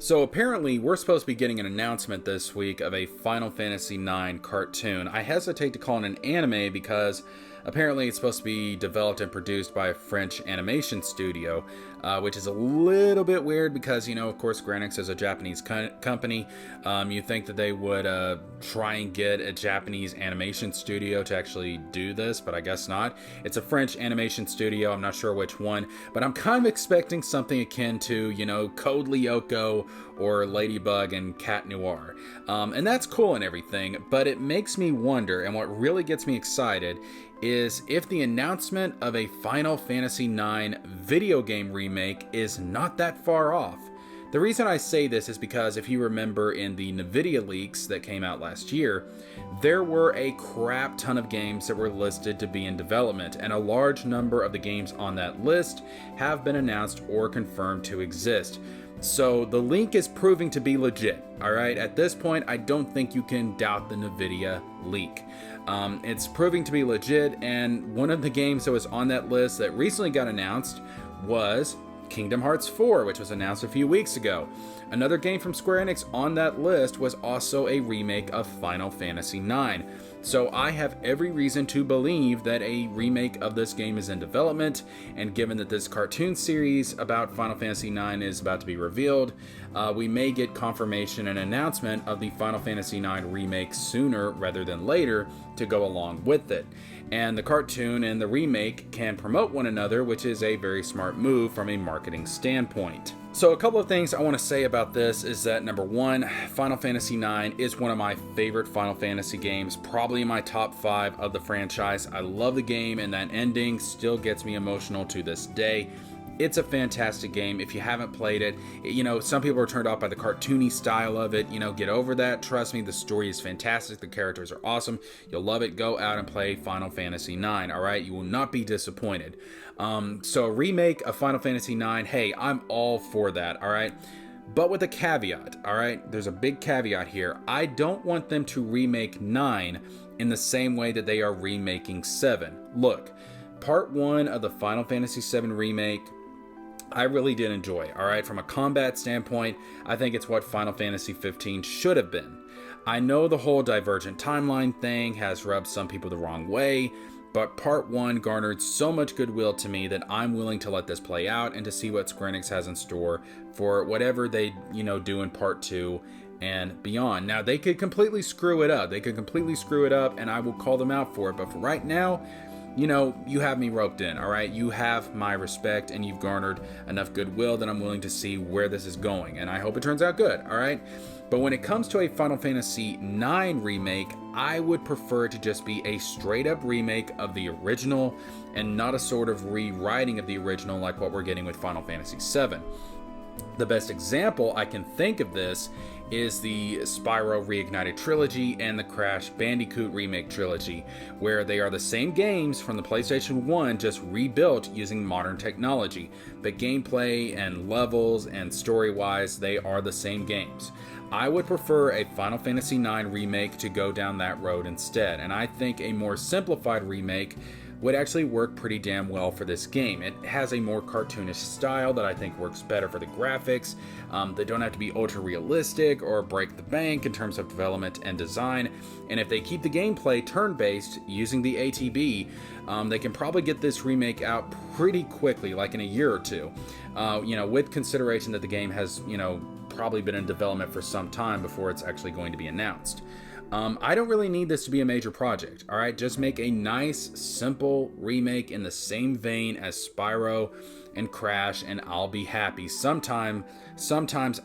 So apparently, we're supposed to be getting an announcement this week of a Final Fantasy IX cartoon. I hesitate to call it an anime because apparently it's supposed to be developed and produced by a French animation studio, which is a little bit weird because, of course, Square Enix is a Japanese company. You think that they would try and get a Japanese animation studio to actually do this, but I guess not. It's a French animation studio. I'm not sure which one, but I'm kind of expecting something akin to, Code Lyoko or Ladybug and Cat Noir. And that's cool and everything, but it makes me wonder, and what really gets me excited is if the announcement of a Final Fantasy IX video game remake is not that far off. The reason I say this is because if you remember in the NVIDIA leaks that came out last year, there were a crap ton of games that were listed to be in development, and a large number of the games on that list have been announced or confirmed to exist. So the leak is proving to be legit, alright? At this point, I don't think you can doubt the NVIDIA leak. It's proving to be legit, and one of the games that was on that list that recently got announced was Kingdom Hearts 4, which was announced a few weeks ago. Another game from Square Enix on that list was also a remake of Final Fantasy IX. So I have every reason to believe that a remake of this game is in development, and given that this cartoon series about Final Fantasy IX is about to be revealed, we may get confirmation and announcement of the Final Fantasy IX remake sooner rather than later to go along with it. And the cartoon and the remake can promote one another, which is a very smart move from a marketing standpoint. So a couple of things I want to say about this is that number one, Final Fantasy IX is one of my favorite Final Fantasy games, probably in my top 5 of the franchise. I love the game, and that ending still gets me emotional to this day. It's a fantastic game. If you haven't played it, some people are turned off by the cartoony style of it. Get over that. Trust me, the story is fantastic. The characters are awesome. You'll love it. Go out and play Final Fantasy IX, all right? You will not be disappointed. So a remake of Final Fantasy IX, hey, I'm all for that, all right? But with a caveat, all right? There's a big caveat here. I don't want them to remake 9 in the same way that they are remaking 7. Look, part 1 of the Final Fantasy VII remake, I really did enjoy, all right? From a combat standpoint, I think it's what Final Fantasy 15 should have been. I know the whole divergent timeline thing has rubbed some people the wrong way, but part 1 garnered so much goodwill to me that I'm willing to let this play out and to see what Square Enix has in store for whatever they, do in part 2 and beyond. Now, they could completely screw it up. And I will call them out for it. But for right now, you have me roped in, all right? You have my respect, and you've garnered enough goodwill that I'm willing to see where this is going, and I hope it turns out good, all right? But when it comes to a Final Fantasy IX remake, I would prefer it to just be a straight-up remake of the original and not a sort of rewriting of the original like what we're getting with Final Fantasy VII. The best example I can think of this is the Spyro Reignited Trilogy and the Crash Bandicoot Remake Trilogy, where they are the same games from the PlayStation 1, just rebuilt using modern technology. But gameplay and levels and story-wise, they are the same games. I would prefer a Final Fantasy IX remake to go down that road instead, and I think a more simplified remake would actually work pretty damn well for this game. It has a more cartoonish style that I think works better for the graphics. They don't have to be ultra realistic or break the bank in terms of development and design. And if they keep the gameplay turn-based using the ATB, they can probably get this remake out pretty quickly, like in a year or two. With consideration that the game has, probably been in development for some time before it's actually going to be announced. I don't really need this to be a major project, all right? Just make a nice, simple remake in the same vein as Spyro and Crash, and I'll be happy. Sometimes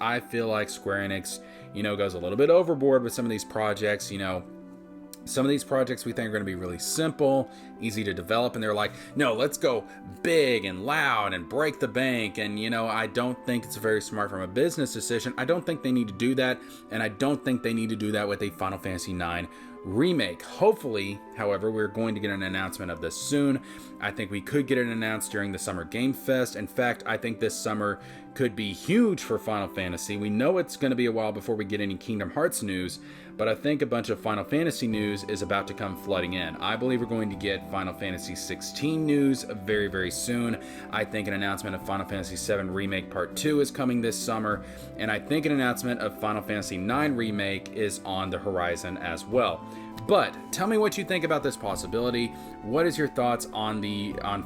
I feel like Square Enix, goes a little bit overboard with some of these projects, Some of these projects we think are going to be really simple, easy to develop, and they're like, no, let's go big and loud and break the bank. And, I don't think it's very smart from a business decision. I don't think they need to do that, and I don't think they need to do that with a Final Fantasy IX remake. Hopefully, however, we're going to get an announcement of this soon. I think we could get it announced during the Summer Game Fest. In fact, I think this summer could be huge for Final Fantasy. We know it's going to be a while before we get any Kingdom Hearts news, but I think a bunch of Final Fantasy news is about to come flooding in. I believe we're going to get Final Fantasy 16 news very, very soon. I think an announcement of Final Fantasy 7 Remake Part 2 is coming this summer, and I think an announcement of Final Fantasy 9 Remake is on the horizon as well. But tell me what you think about this possibility. What is your thoughts on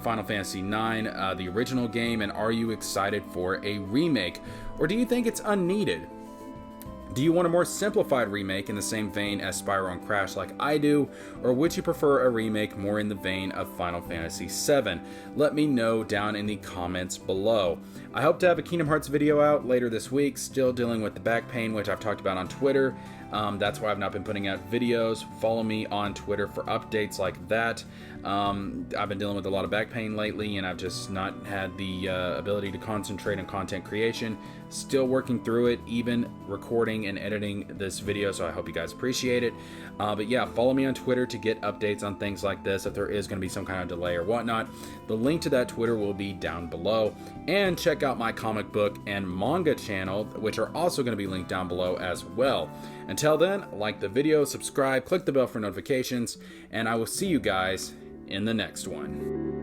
Final Fantasy IX, the original game, and are you excited for a remake, or do you think it's unneeded? Do you want a more simplified remake in the same vein as Spyro and Crash like I do, or would you prefer a remake more in the vein of Final Fantasy VII? Let me know down in the comments below. I hope to have a Kingdom Hearts video out later this week, still dealing with the back pain, which I've talked about on Twitter. That's why I've not been putting out videos. Follow me on Twitter for updates like that. I've been dealing with a lot of back pain lately, and I've just not had the ability to concentrate on content creation. Still working through it, even recording and editing this video, so I hope you guys appreciate it. But yeah, follow me on Twitter to get updates on things like this, if there is going to be some kind of delay or whatnot. The link to that Twitter will be down below. And check out my comic book and manga channel, which are also going to be linked down below as well. Until then, like the video, subscribe, click the bell for notifications, and I will see you guys in the next one.